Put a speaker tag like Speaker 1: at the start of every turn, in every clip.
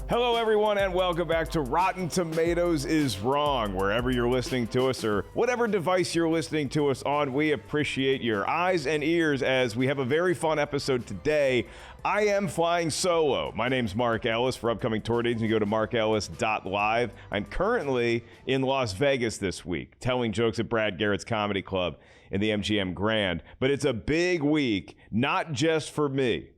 Speaker 1: Hello, everyone, and welcome back to Rotten Tomatoes is Wrong. Wherever you're listening to us or whatever device you're listening to us on, we appreciate your eyes and ears as we have a very fun episode today. I am flying solo. My name's Mark Ellis. For upcoming tour dates, you can go to markellis.live. I'm currently in Las Vegas this week, telling jokes at Brad Garrett's Comedy Club in the MGM Grand. But it's a big week, not just for me,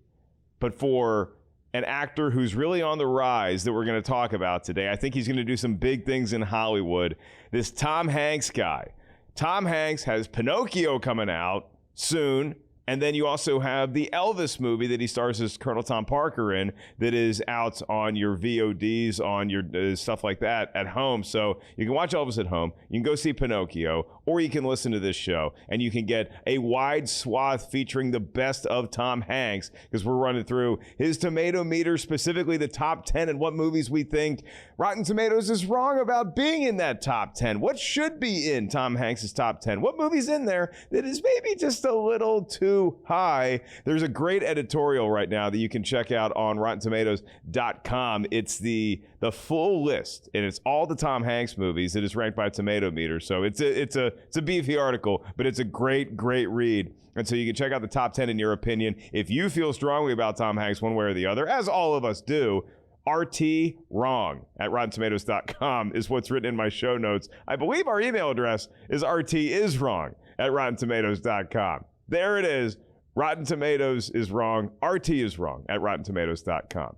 Speaker 1: but for an actor who's really on the rise that we're going to talk about today. I think he's going to do some big things in Hollywood. This Tom Hanks guy. Tom Hanks has Pinocchio coming out soon. And then you also have the Elvis movie that he stars as Colonel Tom Parker in that is out on your VODs, on your stuff like that at home. So you can watch Elvis at home. You can go see Pinocchio, or you can listen to this show, and you can get a wide swath featuring the best of Tom Hanks, because we're running through his Tomatometer, specifically the top 10 and what movies we think Rotten Tomatoes is wrong about being in that top 10. What should be in Tom Hanks' top 10? What movie's in there that is maybe just a little too high? There's a great editorial right now that you can check out on RottenTomatoes.com. It's the full list, and it's all the Tom Hanks movies. It is ranked by Tomatometer, so it's a beefy article, but it's a great read. And so you can check out the top 10 in your opinion. If you feel strongly about Tom Hanks one way or the other, as all of us do, RT wrong at RottenTomatoes.com is what's written in my show notes. I believe our email address is RTisWrong at RottenTomatoes.com. There it is. Rotten Tomatoes is wrong. RT is wrong at RottenTomatoes.com.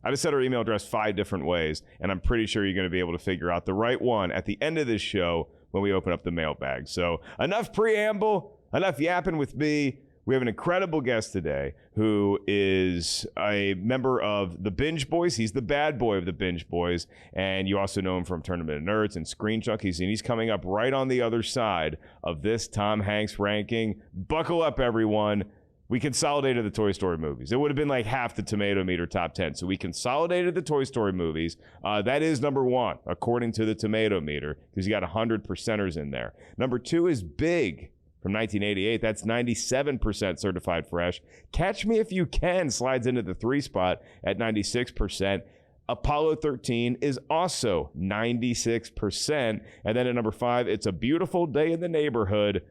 Speaker 1: I just said our email address 5 different ways, and I'm pretty sure you're going to be able to figure out the right one at the end of this show when we open up the mailbag. So enough preamble, enough yapping with me. We have an incredible guest today who is a member of the Binge Boys. He's the bad boy of the Binge Boys, and you also know him from Tournament of Nerds and Screen Junkies, and he's coming up right on the other side of this Tom Hanks ranking. Buckle up, everyone. We consolidated the Toy Story movies. It would have been like half the Tomatometer top 10. So we consolidated the Toy Story movies. That is number 1, according to the Tomatometer, because you got 100 percenters in there. Number 2 is Big from 1988. That's 97% certified fresh. Catch Me If You Can slides into the 3 spot at 96%. Apollo 13 is also 96%. And then at number 5, It's a Beautiful Day in the Neighborhood,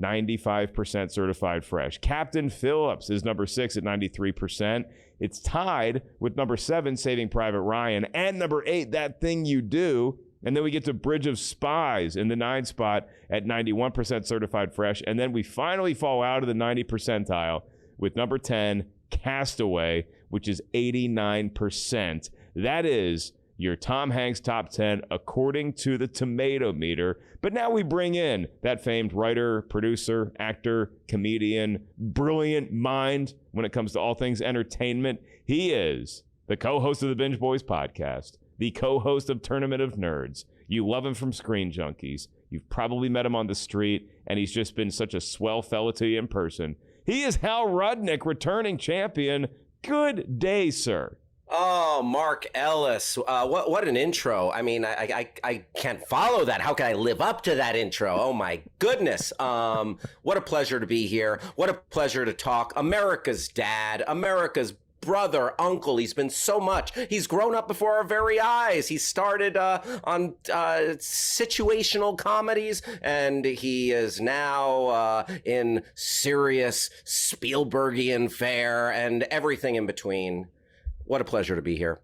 Speaker 1: 95% certified fresh. Captain Phillips is number 6 at 93%. It's tied with number 7, Saving Private Ryan, and number 8, That Thing You Do. And then we get to Bridge of Spies in the 9 spot at 91% certified fresh. And then we finally fall out of the 90 percentile with number 10, Castaway, which is 89%. That is your Tom Hanks top 10 according to the Tomatometer. But now we bring in that famed writer, producer, actor, comedian, brilliant mind when it comes to all things entertainment. He is the co-host of the Binge Boys podcast, the co-host of Tournament of Nerds. You love him from Screen Junkies. You've probably met him on the street, and he's just been such a swell fella to you in person. He is Hal Rudnick, returning champion. Good day, sir.
Speaker 2: Oh, Mark Ellis. What an intro. I mean, I can't follow that. How can I live up to that intro? Oh, my goodness. What a pleasure to be here. What a pleasure to talk. America's dad, America's brother, uncle. He's been so much. He's grown up before our very eyes. He started on situational comedies, and he is now in serious Spielbergian fare and everything in between. What a pleasure to be here.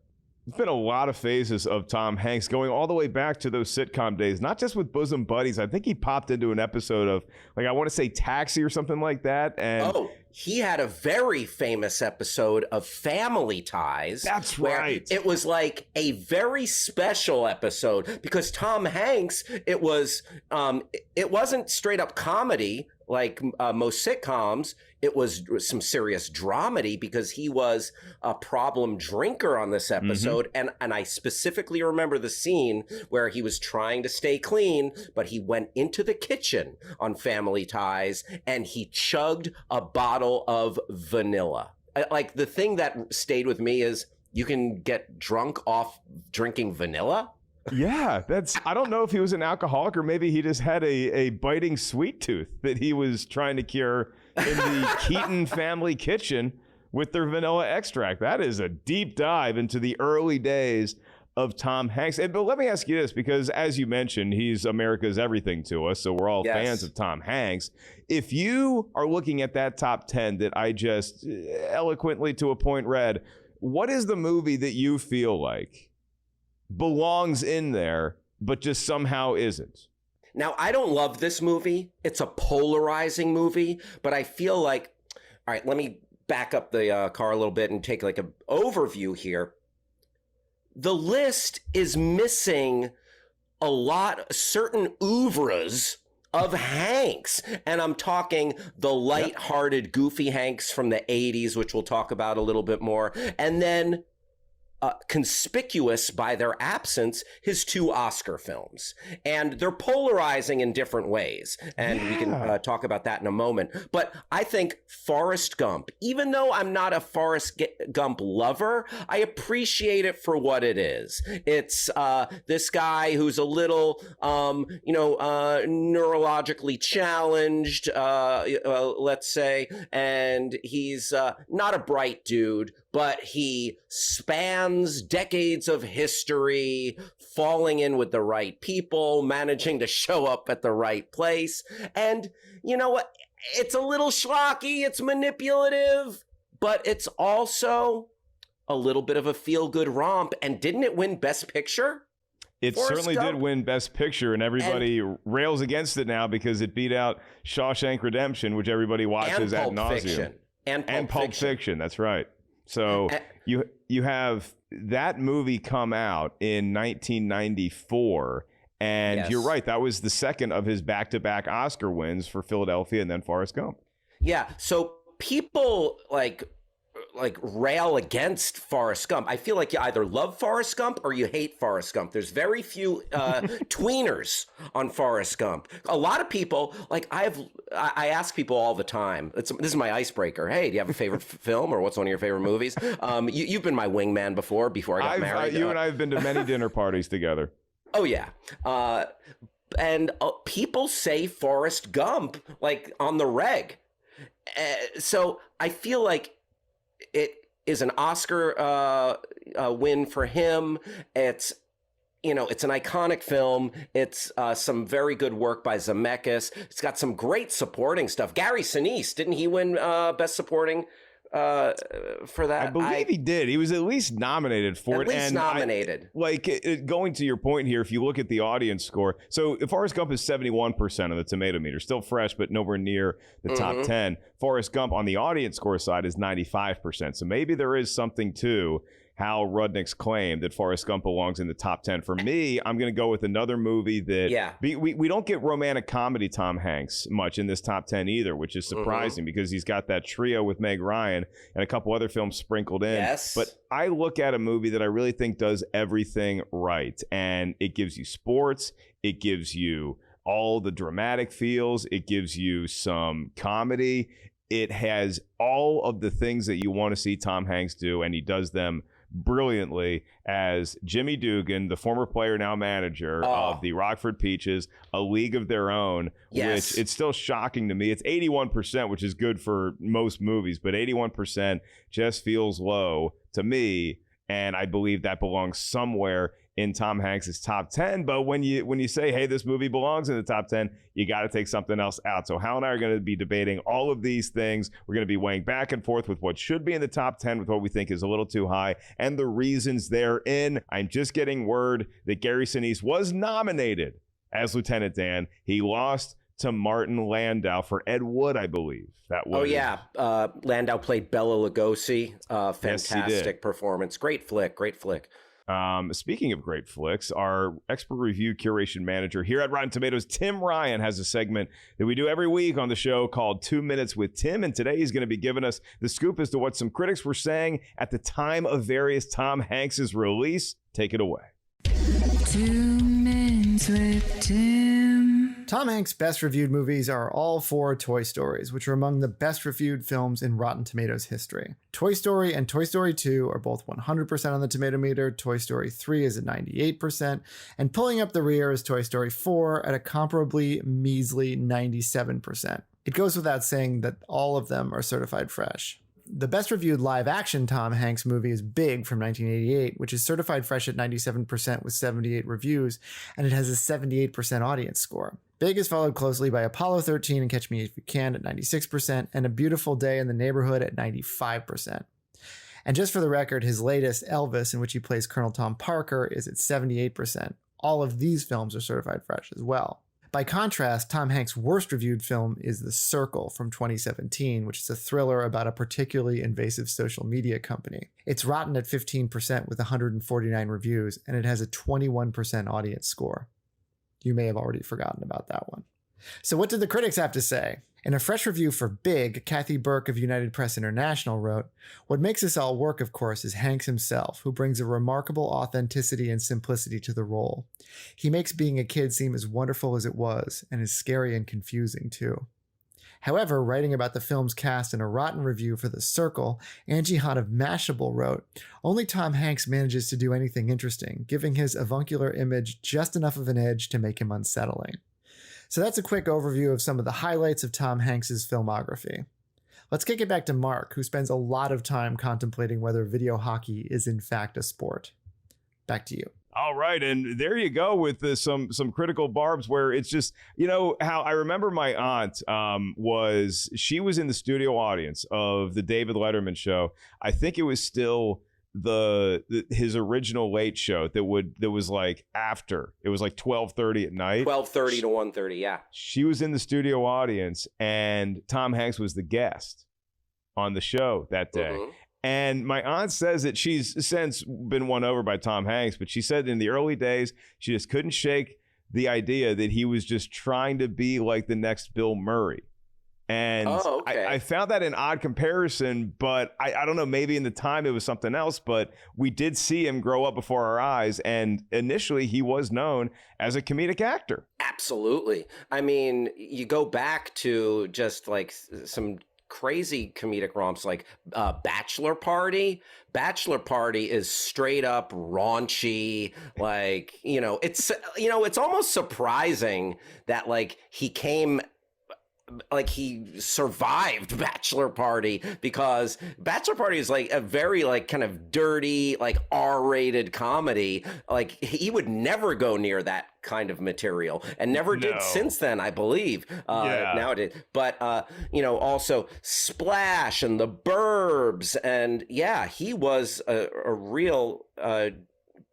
Speaker 1: There's been a lot of phases of Tom Hanks going all the way back to those sitcom days, not just with Bosom Buddies. I think he popped into an episode of, like, I want to say Taxi or something like that. And
Speaker 2: he had a very famous episode of Family Ties.
Speaker 1: That's right.
Speaker 2: It was like a very special episode because Tom Hanks, it wasn't straight up comedy like most sitcoms. It was some serious dramedy because he was a problem drinker on this episode. Mm-hmm. And I specifically remember the scene where he was trying to stay clean, but he went into the kitchen on Family Ties and he chugged a bottle of vanilla. Like, the thing that stayed with me is you can get drunk off drinking vanilla.
Speaker 1: Yeah, I don't know if he was an alcoholic or maybe he just had a biting sweet tooth that he was trying to cure in the Keaton family kitchen with their vanilla extract. That is a deep dive into the early days of Tom Hanks. But let me ask you this, because as you mentioned, he's America's everything to us, so we're all fans of Tom Hanks. If you are looking at that top 10 that I just eloquently to a point read, what is the movie that you feel like belongs in there but just somehow isn't?
Speaker 2: Now, I don't love this movie. It's a polarizing movie, but I feel like, all right, let me back up the car a little bit and take like an overview here. The list is missing a lot, certain oeuvres of Hanks. And I'm talking the lighthearted, goofy Hanks from the 80s, which we'll talk about a little bit more. And then conspicuous by their absence, his 2 Oscar films. And they're polarizing in different ways. And we can talk about that in a moment. But I think Forrest Gump, even though I'm not a Forrest Gump lover, I appreciate it for what it is. It's this guy who's a little, neurologically challenged, let's say, and he's not a bright dude, but he spans decades of history, falling in with the right people, managing to show up at the right place. And you know what? It's a little schlocky, it's manipulative, but it's also a little bit of a feel-good romp. And didn't it win Best Picture?
Speaker 1: It certainly did win Best Picture, and everybody rails against it now because it beat out Shawshank Redemption, which everybody watches ad nauseum. And Pulp Fiction, that's right. So you have that movie come out in 1994, and you're right, that was the second of his back-to-back Oscar wins for Philadelphia and then Forrest Gump.
Speaker 2: Yeah, so people like rail against Forrest Gump. I feel like you either love Forrest Gump or you hate Forrest Gump. There's very few tweeners on Forrest Gump. A lot of people, like I ask people all the time, this is my icebreaker. Hey, do you have a favorite film, or what's one of your favorite movies? You've been my wingman before I got married.
Speaker 1: You and I have been to many dinner parties together.
Speaker 2: Oh, yeah. And people say Forrest Gump, like, on the reg. So I feel like it is an Oscar win for him. It's an iconic film. It's some very good work by Zemeckis. It's got some great supporting stuff. Gary Sinise, didn't he win Best Supporting for that?
Speaker 1: I believe he did. He was at least nominated for it.
Speaker 2: At least nominated.
Speaker 1: Going to your point here, if you look at the audience score, so Forrest Gump is 71% on the Tomatometer, still fresh, but nowhere near the top 10. Forrest Gump on the audience score side is 95%. So maybe there is something to Hal Rudnick's claim that Forrest Gump belongs in the top 10. For me, I'm going to go with another movie that we don't get romantic comedy Tom Hanks much in this top 10 either, which is surprising because he's got that trio with Meg Ryan and a couple other films sprinkled in.
Speaker 2: Yes.
Speaker 1: But I look at a movie that I really think does everything right, and it gives you sports, it gives you all the dramatic feels, it gives you some comedy, it has all of the things that you want to see Tom Hanks do, and he does them brilliantly as Jimmy Dugan, the former player, now manager of the Rockford Peaches, A League of Their Own, which it's still shocking to me. It's 81%, which is good for most movies, but 81% just feels low to me, and I believe that belongs somewhere in Tom Hanks' top 10. But when you say, hey, this movie belongs in the top 10, you got to take something else out. So Hal and I are going to be debating all of these things. We're going to be weighing back and forth with what should be in the top 10 with what we think is a little too high and the reasons therein. I'm just getting word that Gary Sinise was nominated as Lieutenant Dan. He lost to Martin Landau for Ed Wood, I believe. That was. Oh,
Speaker 2: yeah. Landau played Bela Lugosi. Fantastic performance. Great flick.
Speaker 1: Speaking of great flicks, our expert review curation manager here at Rotten Tomatoes, Tim Ryan, has a segment that we do every week on the show called 2 Minutes with Tim. And today he's going to be giving us the scoop as to what some critics were saying at the time of various Tom Hanks' release. Take it away.
Speaker 3: 2 Minutes with Tim.
Speaker 4: Tom Hanks' best reviewed movies are all 4 Toy Stories, which are among the best reviewed films in Rotten Tomatoes history. Toy Story and Toy Story 2 are both 100% on the Tomatometer. Toy Story 3 is at 98%, and pulling up the rear is Toy Story 4 at a comparably measly 97%. It goes without saying that all of them are certified fresh. The best reviewed live action Tom Hanks movie is Big from 1988, which is certified fresh at 97% with 78 reviews, and it has a 78% audience score. Big is followed closely by Apollo 13 and Catch Me If You Can at 96%, and A Beautiful Day in the Neighborhood at 95%. And just for the record, his latest, Elvis, in which he plays Colonel Tom Parker, is at 78%. All of these films are certified fresh as well. By contrast, Tom Hanks' worst reviewed film is The Circle from 2017, which is a thriller about a particularly invasive social media company. It's rotten at 15% with 149 reviews, and it has a 21% audience score. You may have already forgotten about that one. So what did the critics have to say? In a fresh review for Big, Kathy Burke of United Press International wrote, "What makes this all work, of course, is Hanks himself, who brings a remarkable authenticity and simplicity to the role. He makes being a kid seem as wonderful as it was, and as scary and confusing, too." However, writing about the film's cast in a rotten review for The Circle, Angie Hahn of Mashable wrote, "Only Tom Hanks manages to do anything interesting, giving his avuncular image just enough of an edge to make him unsettling." So that's a quick overview of some of the highlights of Tom Hanks's filmography. Let's kick it back to Mark, who spends a lot of time contemplating whether video hockey is in fact a sport. Back to you.
Speaker 1: All right, and there you go with some critical barbs where it's just, you know, how I remember my aunt she was in the studio audience of the David Letterman show. I think it was still his original late show that was like after. It was like 12:30 at night.
Speaker 2: 12:30 to 1:30, yeah.
Speaker 1: She was in the studio audience and Tom Hanks was the guest on the show that day. Mm-hmm. And my aunt says that she's since been won over by Tom Hanks, but she said in the early days, she just couldn't shake the idea that he was just trying to be like the next Bill Murray. And I found that an odd comparison, but I don't know, maybe in the time it was something else, but we did see him grow up before our eyes. And initially he was known as a comedic actor.
Speaker 2: Absolutely. I mean, you go back to just like some crazy comedic romps like Bachelor Party. Bachelor Party is straight up raunchy. Like, it's almost surprising that like he survived Bachelor Party, because Bachelor Party is like a very like kind of dirty, like R-rated comedy. Like he would never go near that kind of material and never did since then, I believe. Nowadays. But, also Splash and The Burbs. And yeah, he was a real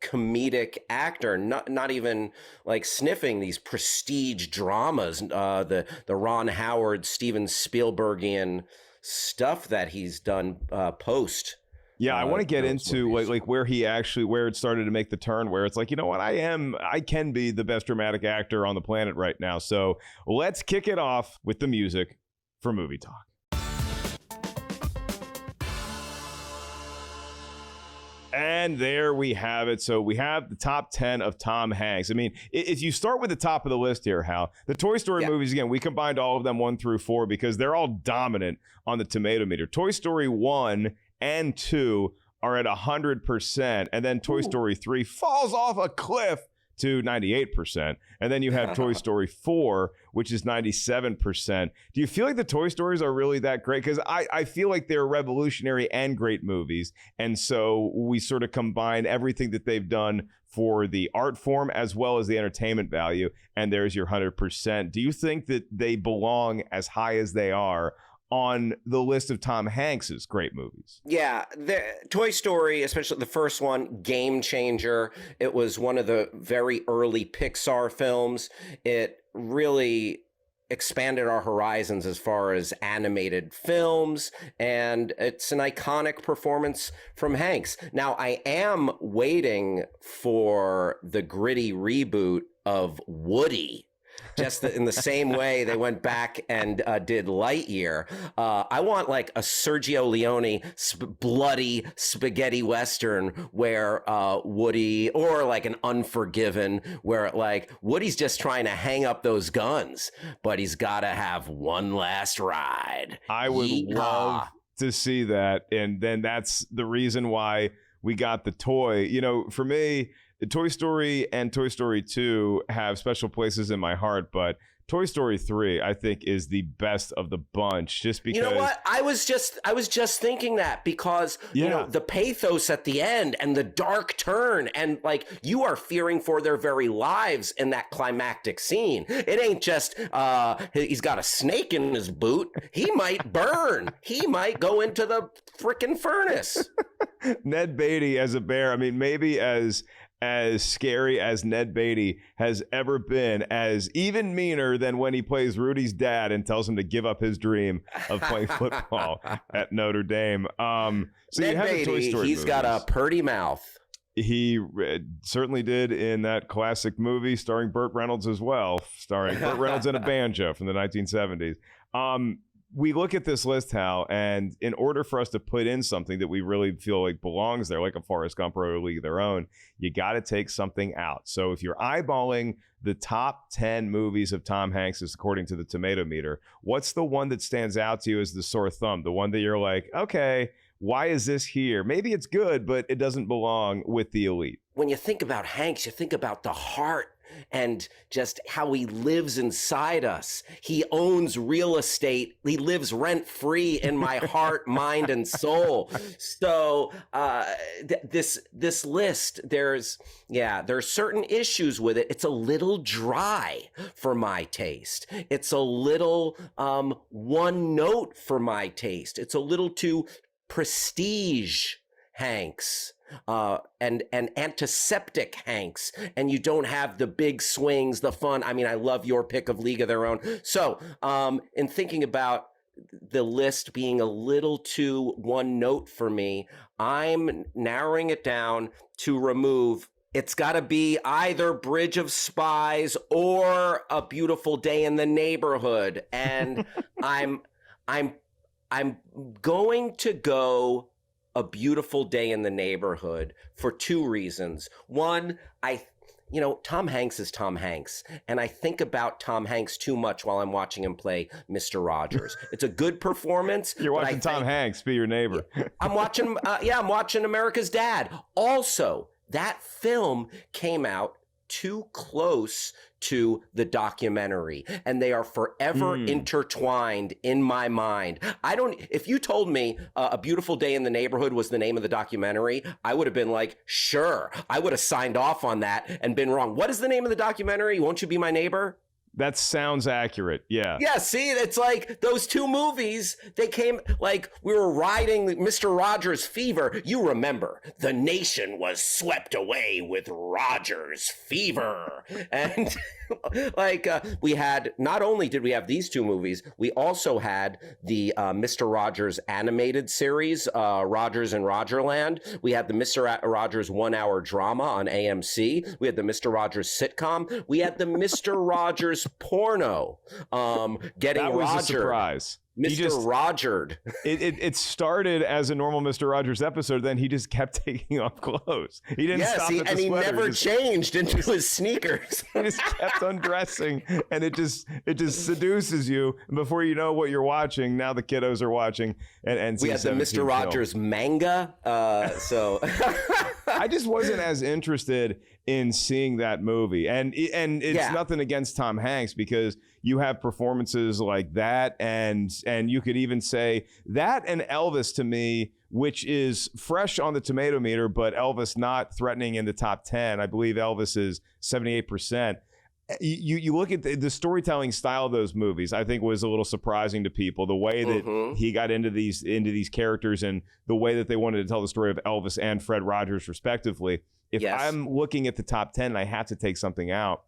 Speaker 2: comedic actor, not even like sniffing these prestige dramas, the Ron Howard, Steven Spielbergian stuff that he's done post.
Speaker 1: Yeah, I want to get into like where it started to make the turn, where it's like, you know what, I can be the best dramatic actor on the planet right now. So let's kick it off with the music for Movie Talk. And there we have it. So we have the top 10 of Tom Hanks. I mean, if you start with the top of the list here, Hal, the Toy Story movies, again, we combined all of them 1 through 4 because they're all dominant on the Tomatometer. Toy Story 1 and 2 are at 100%. And then Toy Story 3 falls off a cliff to 98%. And then you have Toy Story 4, which is 97%. Do you feel like the Toy Stories are really that great? Because I feel like they're revolutionary and great movies. And so we sort of combine everything that they've done for the art form as well as the entertainment value. And there's your 100%. Do you think that they belong as high as they are on the list of Tom Hanks's great movies?
Speaker 2: Yeah, the Toy Story, especially the first one, game changer. It was one of the very early Pixar films. It really expanded our horizons as far as animated films, and it's an iconic performance from Hanks. Now, I am waiting for the gritty reboot of Woody. Just in the same way they went back and did Lightyear. I want like a Sergio Leone bloody spaghetti western where Woody, or like an Unforgiven, where like Woody's just trying to hang up those guns, but he's got to have one last ride.
Speaker 1: I would love to see that. And then that's the reason why we got the toy. For me, Toy Story and Toy Story 2 have special places in my heart, but Toy Story 3, I think, is the best of the bunch, just because.
Speaker 2: You know what? I was just thinking that because the pathos at the end and the dark turn, and like you are fearing for their very lives in that climactic scene. It ain't just he's got a snake in his boot. He might burn. He might go into the frickin' furnace.
Speaker 1: Ned Beatty as a bear. I mean, maybe as scary as Ned Beatty has ever been, as even meaner than when he plays Rudy's dad and tells him to give up his dream of playing football at Notre Dame. So
Speaker 2: Ned
Speaker 1: you have
Speaker 2: Beatty,
Speaker 1: the Toy Story
Speaker 2: he's
Speaker 1: movies.
Speaker 2: got a purty mouth.
Speaker 1: He certainly did in that classic movie starring Burt Reynolds as well, starring Burt Reynolds and a banjo from the 1970s. We look at this list, Hal, and in order for us to put in something that we really feel like belongs there, like a Forrest Gump or a League of Their Own, you got to take something out. So if you're eyeballing the top 10 movies of Tom Hanks, according to the Tomatometer, what's the one that stands out to you as the sore thumb? The one that you're like, okay, why is this here? Maybe it's good, but it doesn't belong with the elite.
Speaker 2: When you think about Hanks, you think about the heart and just how he lives inside us. He owns real estate. He lives rent-free in my heart, mind, and soul. So this list, there are certain issues with it. It's a little dry for my taste. It's a little one note for my taste. It's a little too prestige Hanks. And antiseptic Hanks, and you don't have the big swings, the fun. I mean, I love your pick of League of Their Own. So, in thinking about the list being a little too one note for me, I'm narrowing it down to remove. It's got to be either Bridge of Spies or A Beautiful Day in the Neighborhood, and I'm going to go A Beautiful Day in the Neighborhood for two reasons. One, Tom Hanks is Tom Hanks, and I think about Tom Hanks too much while I'm watching him play Mr. Rogers. It's a good performance.
Speaker 1: You're watching Tom Hanks be your neighbor.
Speaker 2: I'm watching America's Dad. Also, that film came out too close to the documentary, and they are forever intertwined in my mind. If you told me A Beautiful Day in the Neighborhood was the name of the documentary, I would have been like, sure. I would have signed off on that and been wrong. What is the name of the documentary? Won't You Be My Neighbor?
Speaker 1: That sounds accurate. Yeah.
Speaker 2: Yeah. See, it's like those two movies, they came like we were riding Mr. Rogers' fever. You remember the nation was swept away with Rogers' fever. And we had, not only did we have these two movies, we also had the Mr. Rogers animated series, Rogers and Rogerland. We had the Mr. Rogers 1 hour drama on AMC. We had the Mr. Rogers sitcom. We had the Mr. Rogers porno, getting
Speaker 1: that was
Speaker 2: Roger.
Speaker 1: A surprise.
Speaker 2: Mr. Rogered.
Speaker 1: It started as a normal Mr. Rogers episode, then he just kept taking off clothes. He didn't stop at the
Speaker 2: he
Speaker 1: sweater.
Speaker 2: never changed into his sneakers.
Speaker 1: He just kept undressing, and it just seduces you. And before you know what you're watching, now the kiddos are watching. And
Speaker 2: we had the Mr. Rogers manga. So
Speaker 1: I just wasn't as interested in seeing that movie, and it's nothing against Tom Hanks, because you have performances like that, and you could even say that and Elvis to me, which is fresh on the Tomatometer, but Elvis not threatening in the top 10. I believe Elvis is 78%. You look at the storytelling style of those movies, I think was a little surprising to people. The way that he got into these characters, and the way that they wanted to tell the story of Elvis and Fred Rogers respectively. If I'm looking at the top 10 and I have to take something out,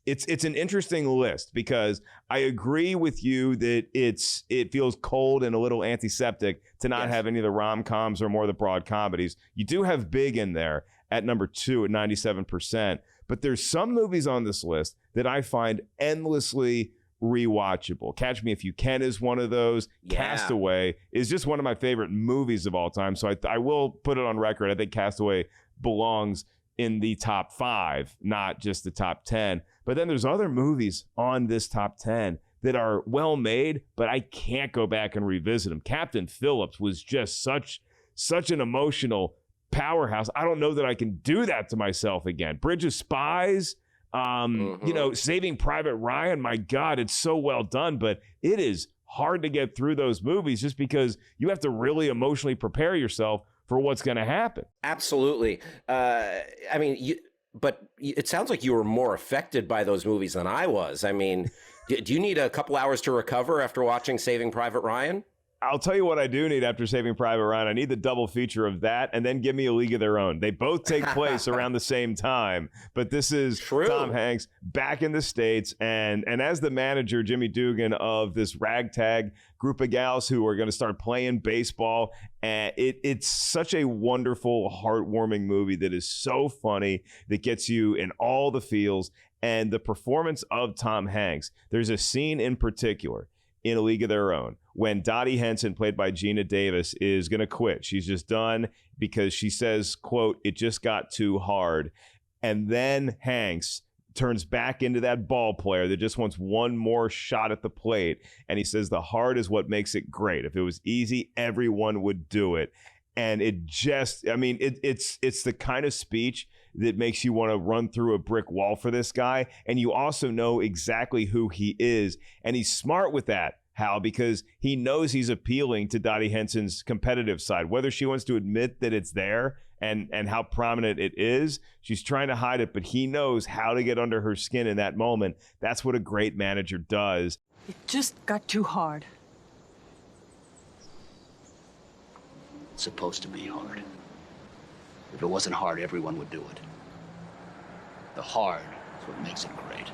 Speaker 1: it's an interesting list, because I agree with you that it feels cold and a little antiseptic to not have any of the rom-coms or more of the broad comedies. You do have Big in there at number 2 at 97%, but there's some movies on this list that I find endlessly rewatchable. Catch Me If You Can is one of those. Castaway is just one of my favorite movies of all time, so I will put it on record. I think Castaway belongs in the top 5, not just the top 10. But then there's other movies on this top 10 that are well made, but I can't go back and revisit them. Captain Phillips was just such an emotional powerhouse. I don't know that I can do that to myself again. Bridge of Spies, You know, Saving Private Ryan, my God, it's so well done, but it is hard to get through those movies just because you have to really emotionally prepare yourself for what's going to happen.
Speaker 2: Absolutely. I mean, but it sounds like you were more affected by those movies than I was. I mean, do you need a couple hours to recover after watching Saving Private Ryan?
Speaker 1: I'll tell you what I do need after Saving Private Ryan. I need the double feature of that and then give me A League of Their Own. They both take place around the same time, but this is True. Tom Hanks back in the States. And as the manager, Jimmy Dugan, of this ragtag group of gals who are going to start playing baseball. And it's such a wonderful, heartwarming movie that is so funny, that gets you in all the feels. And the performance of Tom Hanks, there's a scene in particular in A League of Their Own when Dottie Henson, played by Gina Davis, is going to quit. She's just done because she says, quote, "It just got too hard." And then Hanks turns back into that ball player that just wants one more shot at the plate. And he says, "The hard is what makes it great. If it was easy, everyone would do it." And it just, I mean, it's the kind of speech that makes you want to run through a brick wall for this guy. And you also know exactly who he is. And he's smart with that, Hal, because he knows he's appealing to Dottie Henson's competitive side. Whether she wants to admit that it's there and how prominent it is, she's trying to hide it, but he knows how to get under her skin in that moment. That's what a great manager does.
Speaker 5: It just got too hard.
Speaker 6: It's supposed to be hard. If it wasn't hard, everyone would do it. The hard is what makes it great.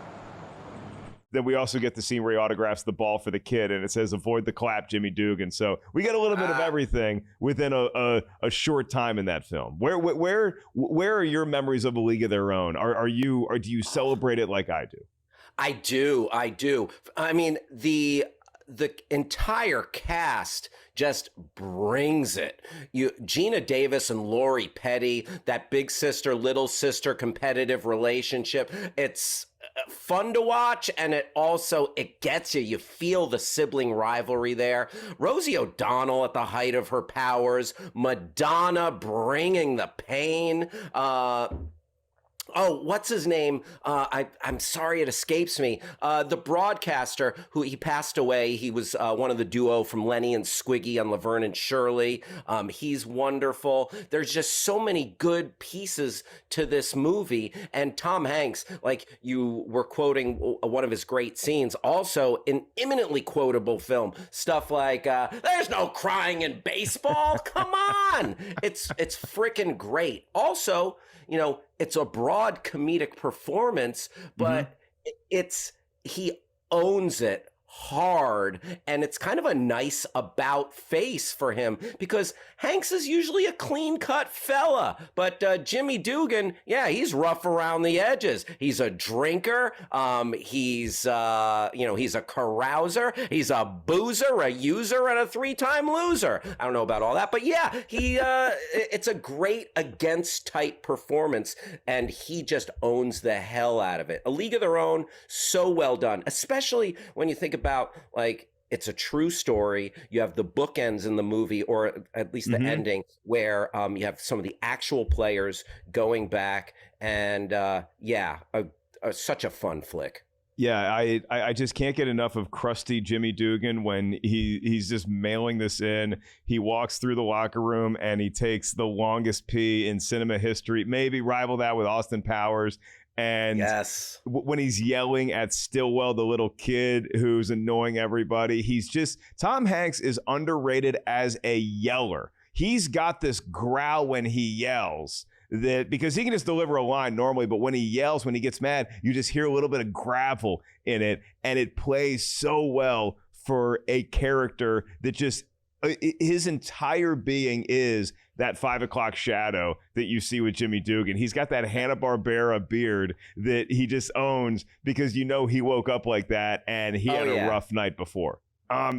Speaker 1: Then we also get the scene where he autographs the ball for the kid, and it says, "Avoid the clap, Jimmy Dugan." So we get a little bit of everything within a short time in that film. Where are your memories of A League of Their Own? Or do you celebrate it like I do?
Speaker 2: I do. I mean, the entire cast just brings it. Gina Davis and Lori Petty, that big sister, little sister competitive relationship. It's fun to watch, and it gets you. You feel the sibling rivalry there. Rosie O'Donnell at the height of her powers. Madonna bringing the pain. Oh, what's his name? I'm sorry, it escapes me. The broadcaster who he passed away. He was one of the duo from Lenny and Squiggy on Laverne and Shirley. He's wonderful. There's just so many good pieces to this movie. And Tom Hanks, like you were quoting one of his great scenes, also an eminently quotable film. Stuff like, "There's no crying in baseball. Come on." It's freaking great. Also, you know, it's a broad comedic performance, but he owns it hard, and it's kind of a nice about face for him, because Hanks is usually a clean-cut fella, but Jimmy Dugan, yeah, he's rough around the edges. He's a drinker, he's he's a carouser, he's a boozer, a user, and a 3-time loser. I don't know about all that, but yeah, it's a great against type performance, and he just owns the hell out of it. A League of Their Own, so well done, especially when you think about, like, it's a true story. You have the bookends in the movie, or at least the ending, where you have some of the actual players going back, and such a fun flick.
Speaker 1: Yeah, I just can't get enough of crusty Jimmy Dugan when he's just mailing this in. He walks through the locker room and he takes the longest pee in cinema history, maybe rival that with Austin Powers. And
Speaker 2: yes,
Speaker 1: when he's yelling at Stillwell, the little kid who's annoying everybody, Tom Hanks is underrated as a yeller. He's got this growl when he yells, that because he can just deliver a line normally, but when he yells, when he gets mad, you just hear a little bit of gravel in it, and it plays so well for a character that just his entire being is that 5 o'clock shadow that you see with Jimmy Dugan. He's got that Hanna-Barbera beard that he just owns, because you know he woke up like that and he had a rough night before.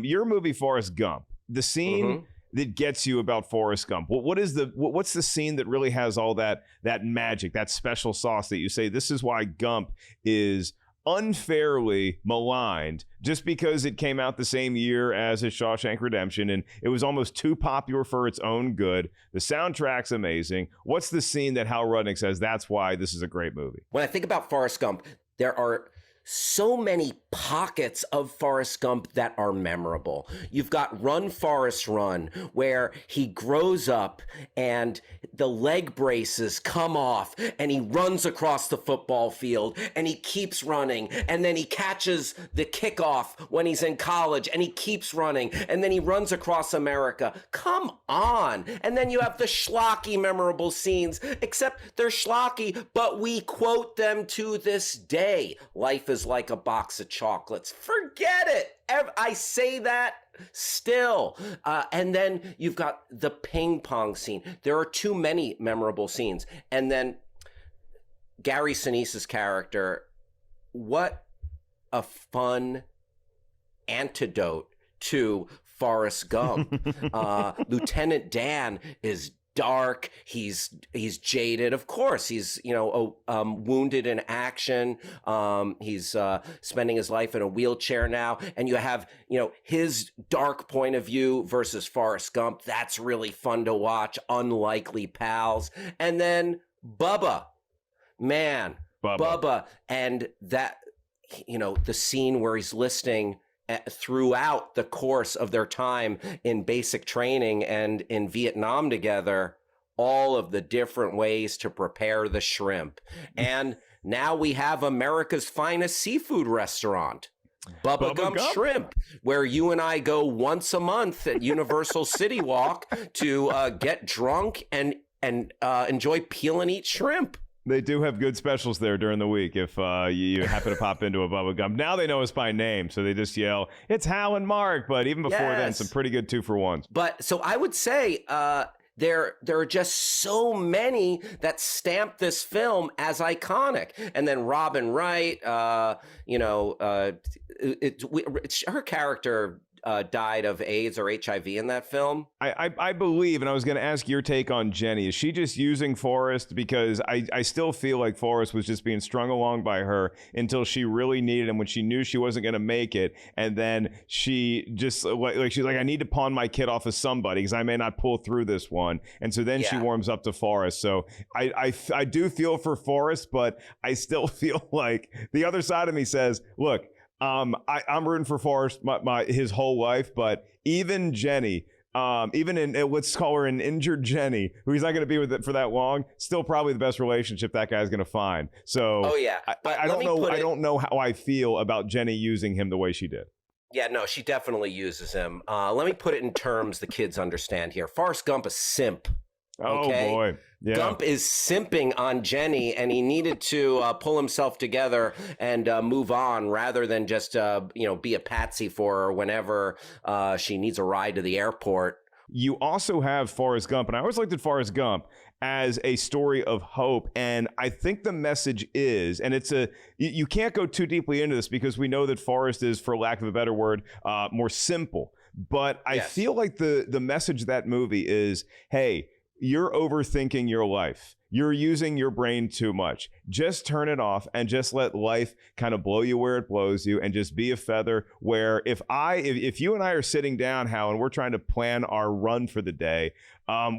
Speaker 1: Your movie Forrest Gump, the scene that gets you about Forrest Gump, what's the scene that really has all that magic, that special sauce that you say, this is why Gump is unfairly maligned just because it came out the same year as A Shawshank Redemption, and it was almost too popular for its own good. The soundtrack's amazing. What's the scene that Hal Rudnick says that's why this is a great movie?
Speaker 2: When I think about Forrest Gump, there are so many pockets of Forrest Gump that are memorable. You've got Run, Forrest, Run, where he grows up and the leg braces come off and he runs across the football field and he keeps running, and then he catches the kickoff when he's in college and he keeps running, and then he runs across America. Come on. And then you have the schlocky memorable scenes, except they're schlocky, but we quote them to this day. Life is like a box of chocolates. Forget it. I say that still. And then you've got the ping pong scene. There are too many memorable scenes. And then Gary Sinise's character, what a fun antidote to Forrest Gump. Lieutenant Dan is dark. He's jaded. Of course, he's wounded in action. He's spending his life in a wheelchair now, and you have his dark point of view versus Forrest Gump. That's really fun to watch. Unlikely pals, and then Bubba, man, Bubba, and that the scene where he's listening throughout the course of their time in basic training and in Vietnam together, all of the different ways to prepare the shrimp. And now we have America's finest seafood restaurant, Bubba Gump Shrimp, where you and I go once a month at Universal City Walk to get drunk and enjoy peel and eat shrimp.
Speaker 1: They do have good specials there during the week if you happen to pop into a Bubba Gump. Now they know us by name, so they just yell, "It's Hal and Mark." But even before then, some pretty good 2-for-1s.
Speaker 2: But so I would say there are just so many that stamp this film as iconic. And then Robin Wright, her character died of AIDS or HIV in that film.
Speaker 1: I believe, and I was going to ask your take on Jenny. Is she just using Forrest? Because I still feel like Forrest was just being strung along by her until she really needed him when she knew she wasn't going to make it. And then she just, she's like, I need to pawn my kid off of somebody because I may not pull through this one. And so then she warms up to Forrest. So I do feel for Forrest, but I still feel like the other side of me says, look, I'm rooting for Forrest his whole life, but even Jenny, even in let's call her an injured Jenny, who he's not going to be with it for that long, still probably the best relationship that guy's going to find. So I don't know how I feel about Jenny using him the way she did.
Speaker 2: Yeah, no, she definitely uses him. Let me put it in terms the kids understand here. Forrest Gump is simp. Okay?
Speaker 1: Oh boy. Yeah.
Speaker 2: Gump is simping on Jenny, and he needed to pull himself together and move on rather than just be a patsy for her whenever she needs a ride to the airport.
Speaker 1: You also have Forrest Gump, and I always looked at Forrest Gump as a story of hope. And I think the message is, and you can't go too deeply into this because we know that Forrest is, for lack of a better word, more simple. But I feel like the message of that movie is, hey, you're overthinking your life. You're using your brain too much. Just turn it off and just let life kind of blow you where it blows you, and just be a feather. Where if you and I are sitting down, Hal, and we're trying to plan our run for the day,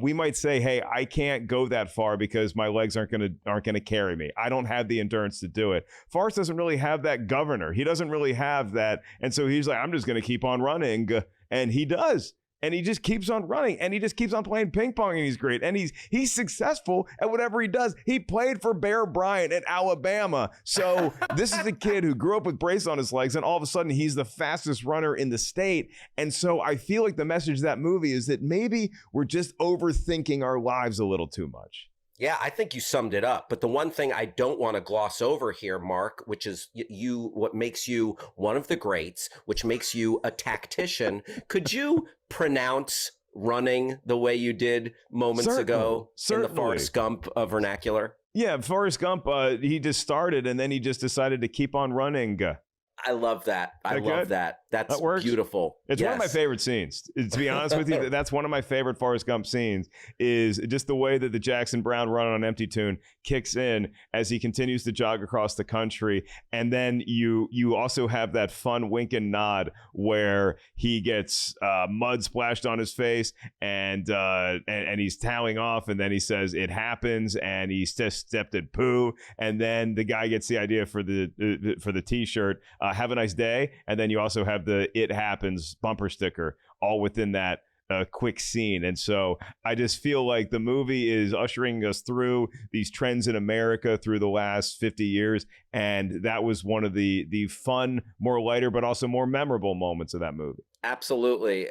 Speaker 1: we might say, hey, I can't go that far because my legs aren't gonna carry me. I don't have the endurance to do it. Forrest doesn't really have that governor. He doesn't really have that. And so he's like, I'm just gonna keep on running. And he does. And he just keeps on running, and he just keeps on playing ping pong, and he's great. And he's successful at whatever he does. He played for Bear Bryant at Alabama. So this is a kid who grew up with brace on his legs, and all of a sudden he's the fastest runner in the state. And so I feel like the message of that movie is that maybe we're just overthinking our lives a little too much.
Speaker 2: Yeah, I think you summed it up. But the one thing I don't want to gloss over here, Mark, which is what makes you one of the greats, which makes you a tactician. Could you pronounce running the way you did moments ago in the Forrest Gump vernacular?
Speaker 1: Yeah, Forrest Gump, he just started and then he just decided to keep on running.
Speaker 2: I love that. I love that. That's beautiful.
Speaker 1: It's one of my favorite scenes. To be honest with you, that's one of my favorite Forrest Gump scenes, is just the way that the Jackson Browne Run on Empty tune kicks in as he continues to jog across the country. And then you also have that fun wink and nod where he gets mud splashed on his face and he's toweling off, and then he says it happens, and he's just stepped in poo, and then the guy gets the idea for the t-shirt, have a nice day, and then you also have the "It Happens" bumper sticker all within that quick scene. And so I just feel like the movie is ushering us through these trends in America through the last 50 years, and that was one of the fun, more lighter but also more memorable moments of that movie.
Speaker 2: Absolutely.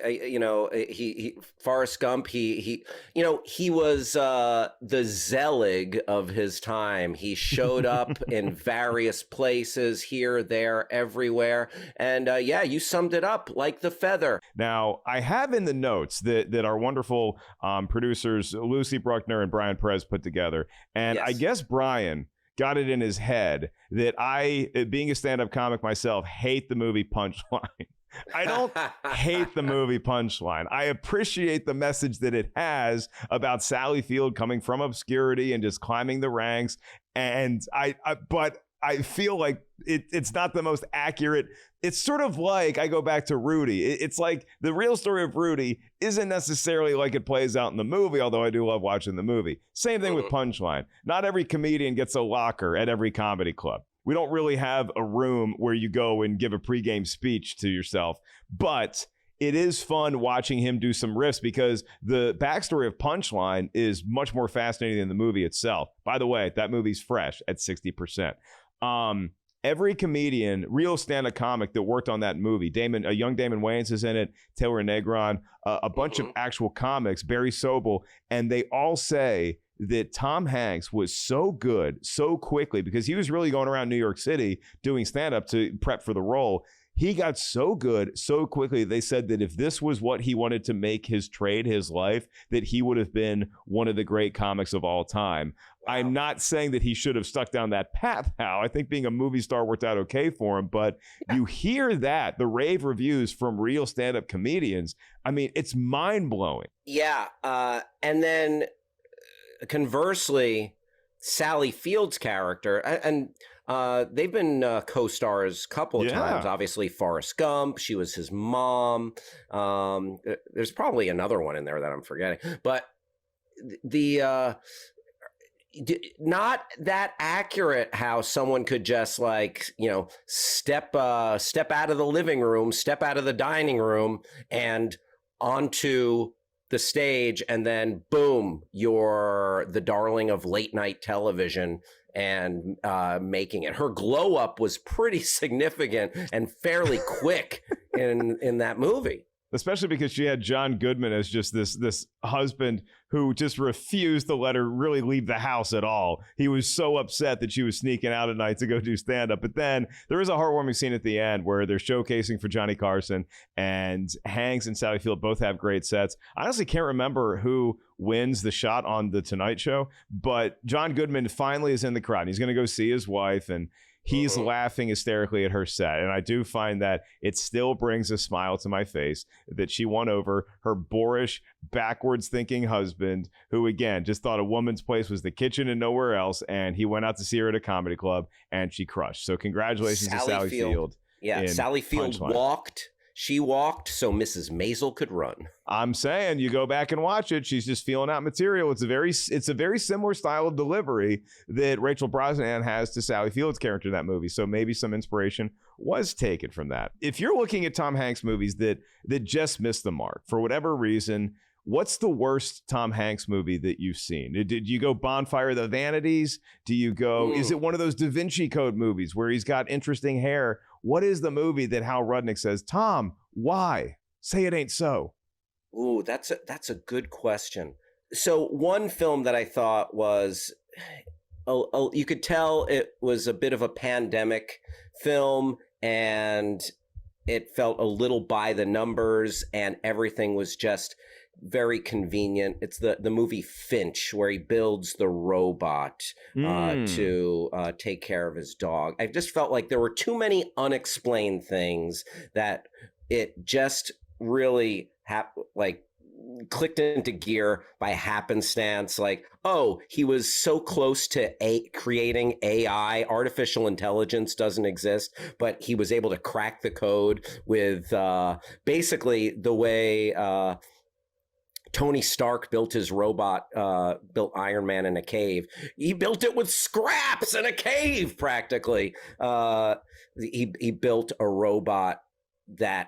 Speaker 2: He Forrest Gump, he was the Zelig of his time. He showed up in various places, here, there, everywhere. And you summed it up like the feather.
Speaker 1: Now, I have in the notes that our wonderful producers, Lucy Bruckner and Brian Perez, put together. And I guess Brian got it in his head that I, being a stand-up comic myself, hate the movie Punchline. I don't hate the movie Punchline. I appreciate the message that it has about Sally Field coming from obscurity and just climbing the ranks. And but I feel like it's not the most accurate. It's sort of like, I go back to Rudy. It's like the real story of Rudy isn't necessarily like it plays out in the movie, although I do love watching the movie. Same thing with Punchline. Not every comedian gets a locker at every comedy club. We don't really have a room where you go and give a pregame speech to yourself, but it is fun watching him do some riffs because the backstory of Punchline is much more fascinating than the movie itself. By the way, that movie's fresh at 60%. Every comedian, real stand-up comic that worked on that movie, a young Damon Wayans is in it, Taylor Negron, a bunch of actual comics, Barry Sobel, and they all say that Tom Hanks was so good so quickly because he was really going around New York City doing stand-up to prep for the role. He got so good so quickly. They said that if this was what he wanted to make his trade, his life, that he would have been one of the great comics of all time. Wow. I'm not saying that he should have stuck down that path, Hal. I think being a movie star worked out okay for him, but you hear that, the rave reviews from real stand-up comedians. I mean, it's mind-blowing.
Speaker 2: Yeah, and then conversely, Sally Field's character, and they've been co-stars a couple of times. Obviously, Forrest Gump, she was his mom. There's probably another one in there that I'm forgetting. But not that accurate how someone could just step out of the living room, step out of the dining room and onto the stage, and then boom, you're the darling of late night television and making it. Her glow up was pretty significant and fairly quick in that movie.
Speaker 1: Especially because she had John Goodman as just this husband who just refused to let her really leave the house at all. He was so upset that she was sneaking out at night to go do stand-up. But then there is a heartwarming scene at the end where they're showcasing for Johnny Carson, and Hanks and Sally Field both have great sets. I honestly can't remember who wins the shot on The Tonight Show, but John Goodman finally is in the crowd. He's going to go see his wife, and he's laughing hysterically at her set. And I do find that it still brings a smile to my face that she won over her boorish, backwards thinking husband, who, again, just thought a woman's place was the kitchen and nowhere else. And he went out to see her at a comedy club and she crushed. So congratulations to Sally Field.
Speaker 2: Yeah, Sally Field walked. She walked so Mrs. Maisel could run.
Speaker 1: I'm saying, you go back and watch it. She's just feeling out material. It's a very similar style of delivery that Rachel Brosnahan has to Sally Field's character in that movie. So maybe some inspiration was taken from that. If you're looking at Tom Hanks movies that just missed the mark for whatever reason, what's the worst Tom Hanks movie that you've seen? Did you go Bonfire of the Vanities? Do you go, is it one of those Da Vinci Code movies where he's got interesting hair? What is the movie that Hal Rudnick says, Tom, why? Say it ain't so.
Speaker 2: Ooh, that's a good question. So one film that I thought was, you could tell it was a bit of a pandemic film, and it felt a little by the numbers, and everything was just very convenient. It's the movie Finch, where he builds the robot to take care of his dog. I just felt like there were too many unexplained things that it just really clicked into gear by happenstance. Like, oh, he was so close to creating AI. Artificial intelligence doesn't exist, but he was able to crack the code with basically the way Tony Stark built his robot, built Iron Man in a cave. He built it with scraps in a cave, practically. He built a robot that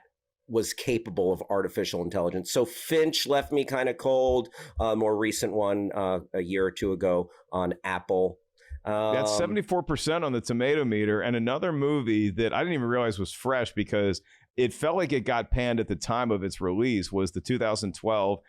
Speaker 2: was capable of artificial intelligence. So Finch left me kind of cold. More recent one a year or two ago on Apple.
Speaker 1: That's 74% on the Tomatometer. And another movie that I didn't even realize was fresh because it felt like it got panned at the time of its release was the 2012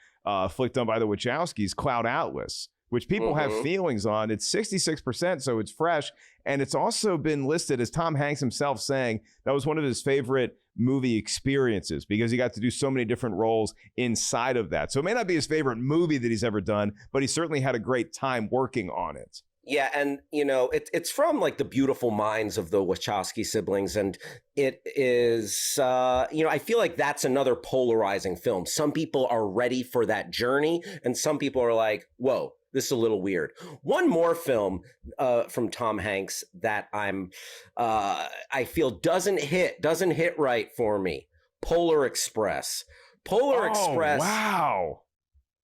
Speaker 1: flick done by the Wachowskis, Cloud Atlas, which people have feelings on. It's 66%, so it's fresh. And it's also been listed, as Tom Hanks himself saying, that was one of his favorite movie experiences because he got to do so many different roles inside of that. So it may not be his favorite movie that he's ever done, but he certainly had a great time working on it.
Speaker 2: Yeah, and it's from like the beautiful minds of the Wachowski siblings, and it is I feel like that's another polarizing film. Some people are ready for that journey, and some people are like, whoa, this is a little weird. One more film from Tom Hanks that I feel doesn't hit right for me. Polar Express. Express.
Speaker 1: Wow.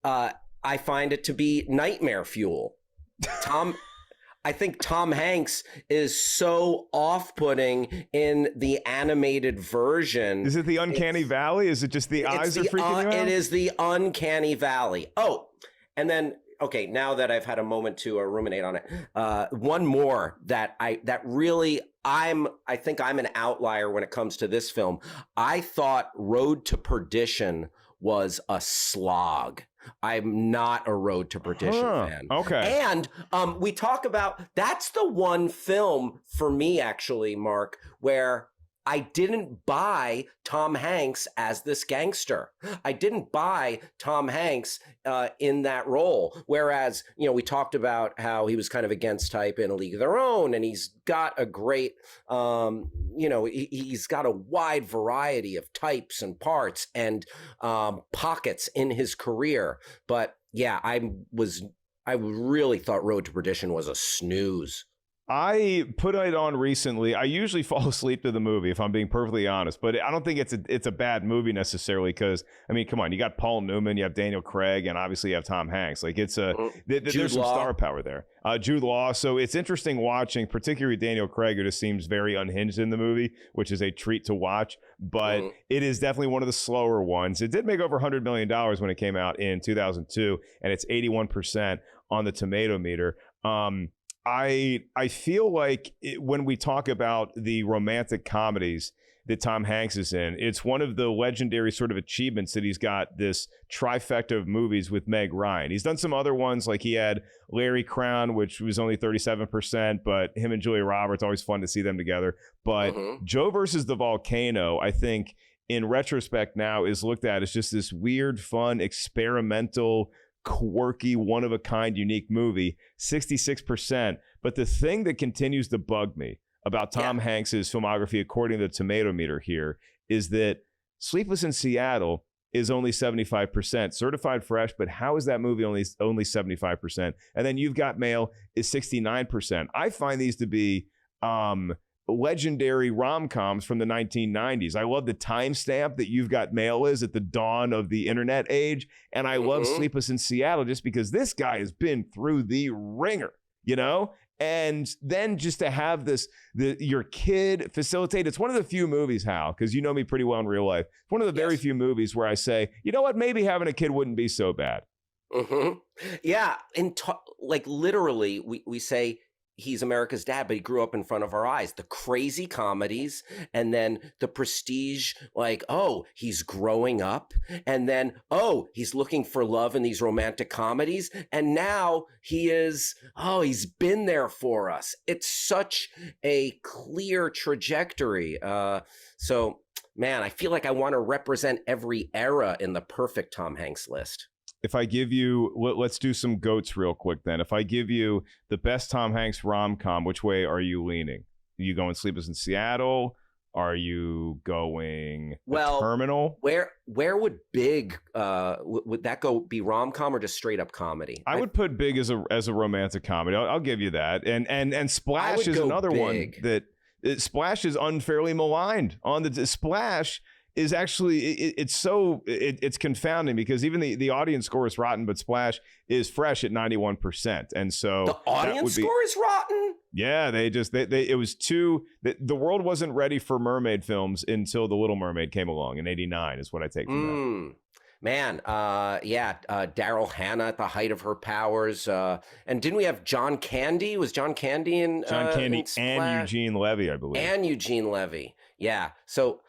Speaker 2: I find it to be nightmare fuel. I think Tom Hanks is so off-putting in the animated version.
Speaker 1: Is it the uncanny valley? Is it just the eyes are freaking you out?
Speaker 2: It is the uncanny valley. Oh, and then, okay, now that I've had a moment to ruminate on it, one more that I think I'm an outlier when it comes to this film. I thought Road to Perdition was a slog. I'm not a Road to Perdition fan.
Speaker 1: Okay.
Speaker 2: And we talk about, that's the one film for me, actually, Mark, where I didn't buy Tom Hanks as this gangster. I didn't buy Tom Hanks in that role. Whereas, we talked about how he was kind of against type in A League of Their Own, and he's got a great, he's got a wide variety of types and parts and pockets in his career. But yeah, I really thought Road to Perdition was a snooze.
Speaker 1: I put it on recently. I usually fall asleep to the movie, if I'm being perfectly honest, but I don't think it's a bad movie necessarily because, I mean, come on, you got Paul Newman, you have Daniel Craig, and obviously you have Tom Hanks. Like, it's there's some star power there. Jude Law. So it's interesting watching, particularly Daniel Craig, who just seems very unhinged in the movie, which is a treat to watch. But it is definitely one of the slower ones. It did make over $100 million when it came out in 2002, and it's 81% on the Tomatometer. I feel like when we talk about the romantic comedies that Tom Hanks is in, it's one of the legendary sort of achievements that he's got this trifecta of movies with Meg Ryan. He's done some other ones, like he had Larry Crown, which was only 37%, but him and Julia Roberts, always fun to see them together. But Joe versus the Volcano, I think in retrospect now is looked at as just this weird, fun, experimental, quirky, one-of-a-kind, unique movie, 66%. But the thing that continues to bug me about Tom Hanks's filmography, according to the Tomatometer here, is that Sleepless in Seattle is only 75%. Certified Fresh, but how is that movie only 75%? And then You've Got Mail is 69%. I find these to be legendary rom-coms from the 1990s. I love the timestamp that You've Got Mail is at the dawn of the internet age. And I love Sleepless in Seattle just because this guy has been through the ringer, And then just to have your kid facilitate, it's one of the few movies, Hal, because you know me pretty well in real life. It's one of the very few movies where I say, you know what, maybe having a kid wouldn't be so bad.
Speaker 2: Yeah. And literally, we say, he's America's dad, but he grew up in front of our eyes. The crazy comedies, and then the prestige, like, oh, he's growing up, and then, oh, he's looking for love in these romantic comedies, and now he's been there for us. It's such a clear trajectory. So man, I feel like I want to represent every era in the perfect Tom Hanks list.
Speaker 1: If I give you, let's do some goats real quick then. If I give you the best Tom Hanks rom-com, which way are you leaning? Are you going Sleepless in Seattle? Are you going The Terminal?
Speaker 2: Where would Big would that go? Be rom-com or just straight up comedy?
Speaker 1: I would put Big as a romantic comedy. I'll give you that. And Splash is another one that Splash is unfairly maligned. Splash is actually it's confounding because even the audience score is rotten, but Splash is fresh at 91%, and so
Speaker 2: the audience score is rotten.
Speaker 1: Yeah, it was the world wasn't ready for mermaid films until The Little Mermaid came along in '89 is what I take from that.
Speaker 2: Man, Daryl Hannah at the height of her powers, and didn't we have John Candy? Was John Candy in
Speaker 1: John Candy and Eugene Levy, I believe,
Speaker 2: and Eugene Levy? Yeah, so.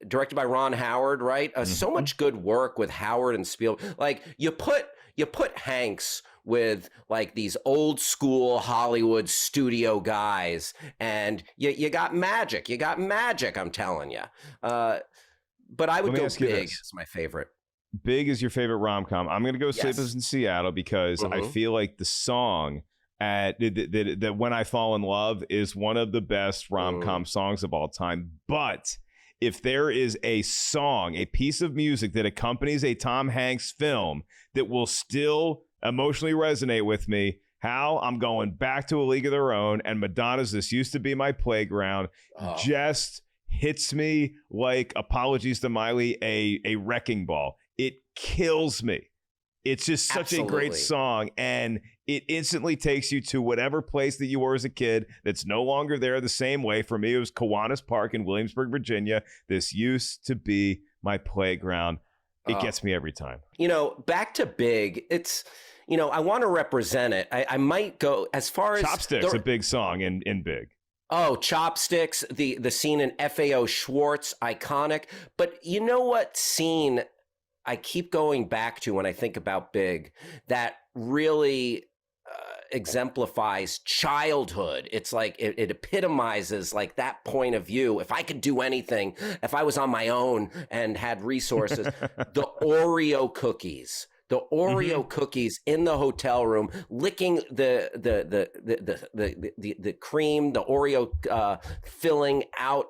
Speaker 2: Directed by Ron Howard, right? So much good work with Howard and Spielberg. Like you put Hanks with like these old school Hollywood studio guys, and you got magic. You got magic. I'm telling you. But I would go Big. It's my favorite.
Speaker 1: Big is your favorite rom-com. I'm gonna go Sleepless in Seattle because I feel like the song that When I Fall in Love is one of the best rom-com songs of all time, but if there is a song, a piece of music that accompanies a Tom Hanks film that will still emotionally resonate with me, Hal, I'm going back to A League of Their Own, and Madonna's This Used to Be My Playground just hits me like, apologies to Miley, a wrecking ball. It kills me. It's just such a great song, and it instantly takes you to whatever place that you were as a kid that's no longer there the same way. For me, it was Kiwanis Park in Williamsburg, Virginia. This used to be my playground. It gets me every time.
Speaker 2: Back to Big, it's, I want to represent it. I might go as far as...
Speaker 1: Chopsticks, a big song in Big.
Speaker 2: Oh, Chopsticks, the scene in FAO Schwartz, iconic. But you know what scene I keep going back to when I think about Big that really exemplifies childhood? It's like it epitomizes like that point of view. If I could do anything, if I was on my own and had resources, the Oreo cookies. The Oreo cookies in the hotel room, licking the cream, the Oreo filling out,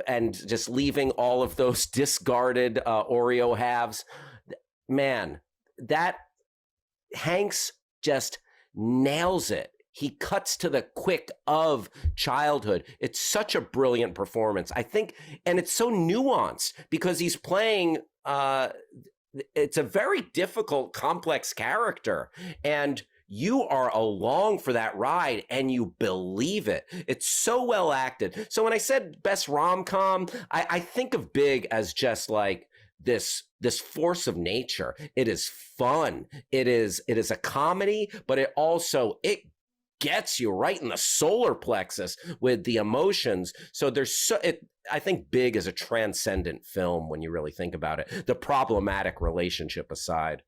Speaker 2: and just leaving all of those discarded Oreo halves. Man, that Hanks just nails it. He cuts to the quick of childhood. It's such a brilliant performance, I think, and it's so nuanced because he's playing it's a very difficult, complex character, and you are along for that ride and you believe it. It's so well acted. So when I said best rom-com, I think of Big as just like this force of nature. It is fun. It is a comedy, but it gets you right in the solar plexus with the emotions. So I think Big is a transcendent film when you really think about it, the problematic relationship aside.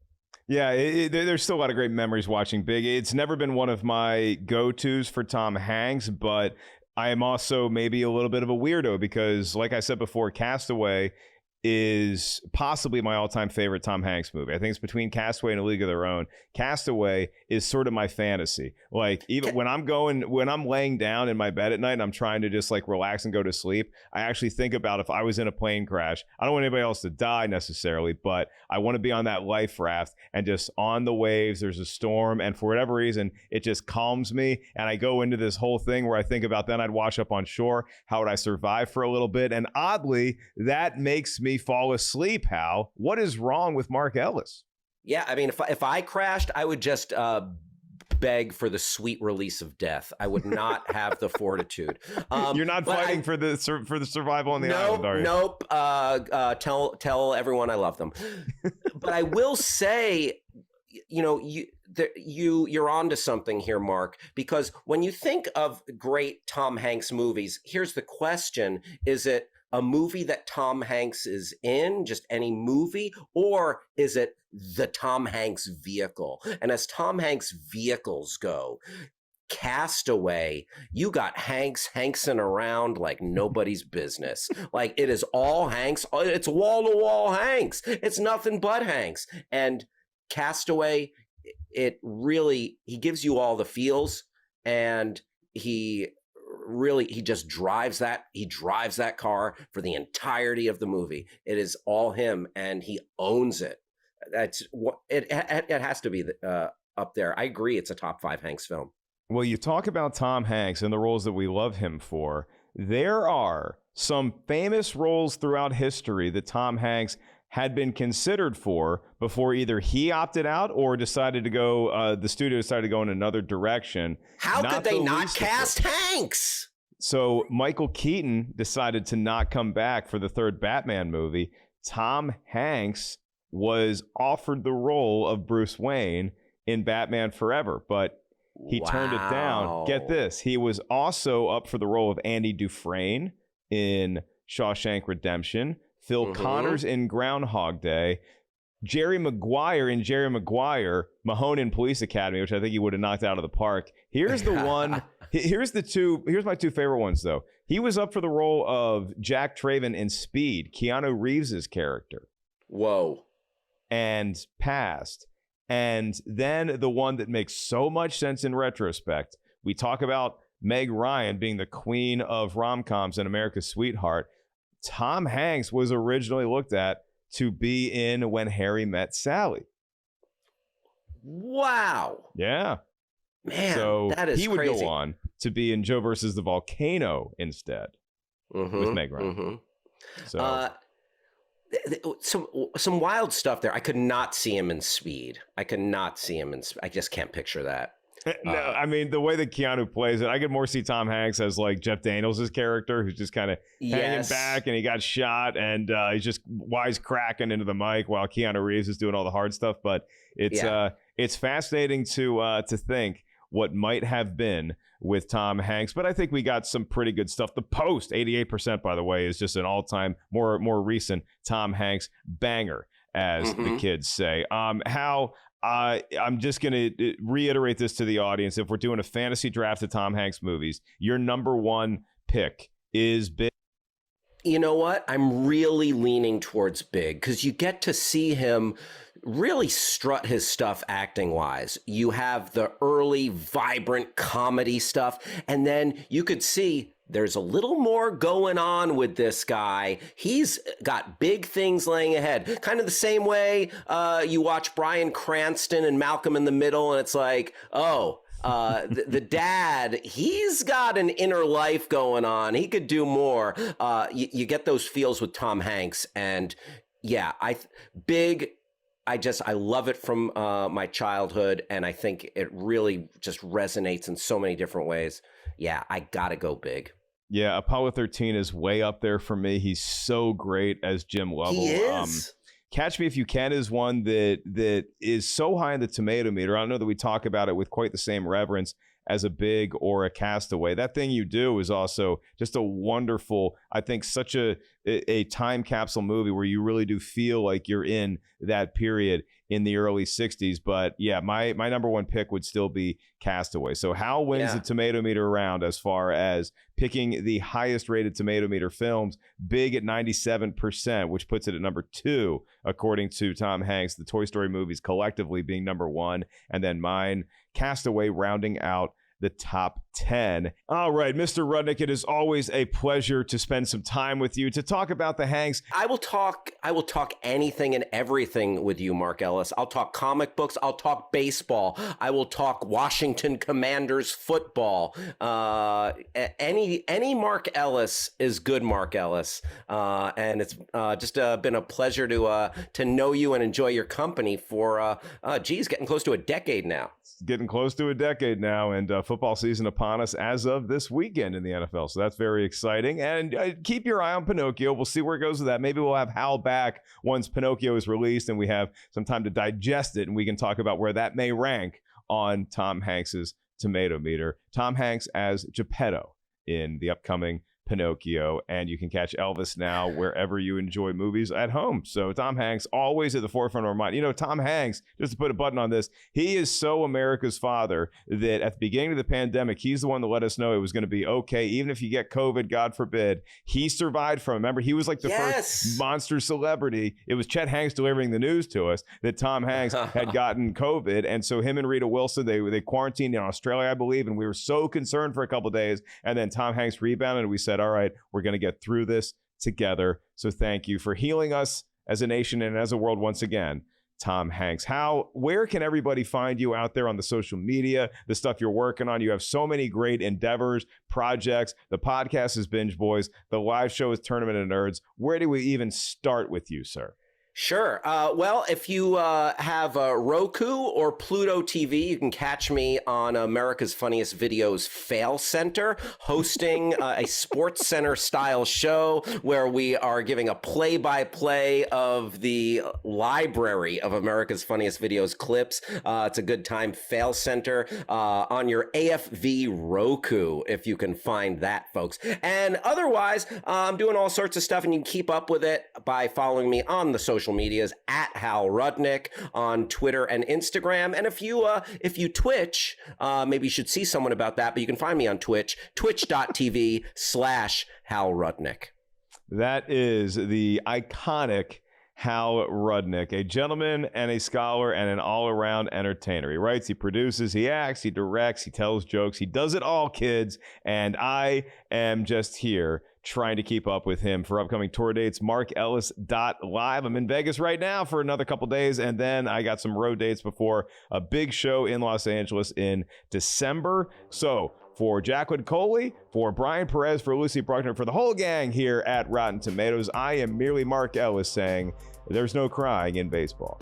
Speaker 1: Yeah, there's still a lot of great memories watching Big. It's never been one of my go-tos for Tom Hanks, but I am also maybe a little bit of a weirdo because, like I said before, Castaway is possibly my all-time favorite Tom Hanks movie. I think it's between Castaway and A League of Their Own. Castaway is sort of my fantasy. Like even when I'm laying down in my bed at night and I'm trying to just like relax and go to sleep, I actually think about if I was in a plane crash. I don't want anybody else to die necessarily, but I want to be on that life raft and just on the waves. There's a storm, and for whatever reason, it just calms me. And I go into this whole thing where I think about then I'd wash up on shore. How would I survive for a little bit? And oddly, that makes me fall asleep. Hal, what is wrong with Mark Ellis?
Speaker 2: Yeah, I mean, if I crashed, I would just beg for the sweet release of death. I would not have the fortitude.
Speaker 1: You're not fighting for the survival on the island, are you?
Speaker 2: Nope. Tell everyone I love them. But I will say, you're onto something here, Mark, because when you think of great Tom Hanks movies, here's the question: is it a movie that Tom Hanks is in, just any movie, or is it the Tom Hanks vehicle? And as Tom Hanks vehicles go, Castaway, you got Hanks Hanksing around like nobody's business. Like, it is all Hanks. It's wall-to-wall Hanks. It's nothing but Hanks. And Castaway, he gives you all the feels, and he just drives that car for the entirety of the movie. It is all him, and he owns it. That's what it has to be up there. I agree, it's a top 5 Hanks film.
Speaker 1: Well, you talk about Tom Hanks and the roles that we love him for. There are some famous roles throughout history that Tom Hanks had been considered for before either he opted out or decided to go, the studio decided to go in another direction.
Speaker 2: How could they not cast Hanks?
Speaker 1: So Michael Keaton decided to not come back for the third Batman movie. Tom Hanks was offered the role of Bruce Wayne in Batman Forever, but he turned it down. Get this. He was also up for the role of Andy Dufresne in Shawshank Redemption, Phil Connors in Groundhog Day, Jerry Maguire in Jerry Maguire, Mahone in Police Academy, which I think he would have knocked out of the park. Here's the one. Here's my two favorite ones, though. He was up for the role of Jack Traven in Speed, Keanu Reeves's character.
Speaker 2: Whoa.
Speaker 1: And passed. And then the one that makes so much sense in retrospect, we talk about Meg Ryan being the queen of rom-coms and America's Sweetheart. Tom Hanks was originally looked at to be in When Harry Met Sally.
Speaker 2: Wow.
Speaker 1: Yeah.
Speaker 2: Man,
Speaker 1: so
Speaker 2: that is
Speaker 1: he would
Speaker 2: crazy.
Speaker 1: go on to be in Joe versus the Volcano instead with Meg Ryan. So
Speaker 2: some wild stuff there. I could not see him in Speed. I just can't picture that.
Speaker 1: No, I mean, the way that Keanu plays it, I could more see Tom Hanks as like Jeff Daniels' character, who's just kind of hanging back, and he got shot, and he's just wisecracking into the mic while Keanu Reeves is doing all the hard stuff. But it's fascinating to think what might have been with Tom Hanks. But I think we got some pretty good stuff. The Post, 88%, by the way, is just an all-time, more recent Tom Hanks banger, as the kids say. I'm just going to reiterate this to the audience. If we're doing a fantasy draft of Tom Hanks movies, your number one pick is Big.
Speaker 2: You know what? I'm really leaning towards Big, because you get to see him really strut his stuff acting-wise. You have the early, vibrant comedy stuff, and then you could see there's a little more going on with this guy. He's got big things laying ahead. Kind of the same way you watch Bryan Cranston and Malcolm in the Middle, and it's like, the dad, he's got an inner life going on. He could do more. You get those feels with Tom Hanks. And yeah, Big, I love it from my childhood, and I think it really just resonates in so many different ways. Yeah, I gotta go Big.
Speaker 1: Yeah, Apollo 13 is way up there for me. He's so great as Jim Lovell.
Speaker 2: He is.
Speaker 1: Catch Me If You Can is one that is so high in the Tomatometer. I don't know that we talk about it with quite the same reverence as a Big or a Castaway. That Thing You Do is also just a wonderful, I think, such a time capsule movie where you really do feel like you're in that period in the early 60s. But yeah, my number one pick would still be Castaway. So Hal wins the Tomatometer round as far as picking the highest rated Tomatometer films. Big at 97%, which puts it at number 2, according to Tom Hanks. The Toy Story movies collectively being number 1, and then mine, Castaway, rounding out the top 10. All right, Mr. Rudnick, it is always a pleasure to spend some time with you to talk about the Hanks.
Speaker 2: I will talk anything and everything with you, Mark Ellis. I'll talk comic books. I'll talk baseball. I will talk Washington Commanders football. Any Mark Ellis is good Mark Ellis. And it's just been a pleasure to know you and enjoy your company for, getting close to a decade now.
Speaker 1: Getting close to a decade now, and football season upon us as of this weekend in the NFL. So that's very exciting. And keep your eye on Pinocchio. We'll see where it goes with that. Maybe we'll have Hal back once Pinocchio is released and we have some time to digest it, and we can talk about where that may rank on Tom Hanks's Tomatometer. Tom Hanks as Geppetto in the upcoming Pinocchio, and you can catch Elvis now wherever you enjoy movies at home. So Tom Hanks always at the forefront of our mind. You know, Tom Hanks, just to put a button on this, he is so America's father that at the beginning of the pandemic, he's the one that let us know it was going to be okay. Even if you get COVID, God forbid, he survived from it. Remember, he was like the first monster celebrity. It was Chet Hanks delivering the news to us that Tom Hanks had gotten COVID. And so him and Rita Wilson, they quarantined in Australia, I believe. And we were so concerned for a couple of days. And then Tom Hanks rebounded and we said, all right, we're going to get through this together. So thank you for healing us as a nation and as a world once again, Tom Hanks. Where can everybody find you out there on the social media, the stuff you're working on? You have so many great endeavors, projects. The podcast is Binge Boys. The live show is Tournament of Nerds. Where do we even start with you, sir?
Speaker 2: Sure. Well, if you have Roku or Pluto TV, you can catch me on America's Funniest Videos Fail Center, hosting a Sports Center style show where we are giving a play-by-play of the library of America's Funniest Videos clips. It's a good time. Fail Center on your AFV Roku, if you can find that, folks. And otherwise, I'm doing all sorts of stuff, and you can keep up with it by following me on the social medias at Hal Rudnick on Twitter and Instagram. And if you Twitch, maybe you should see someone about that, but you can find me on Twitch, twitch.tv/Hal Rudnick.
Speaker 1: That is the iconic Hal Rudnick, a gentleman and a scholar and an all-around entertainer. He writes, he produces, he acts, he directs, he tells jokes. He does it all, kids. And I am just here trying to keep up with him for upcoming tour dates. MarkEllis.live. I'm in Vegas right now for another couple days, and then I got some road dates before a big show in Los Angeles in December. So for Jacqueline Coley, for Brian Perez, for Lucy Bruckner, for the whole gang here at Rotten Tomatoes, I am merely Mark Ellis saying there's no crying in baseball.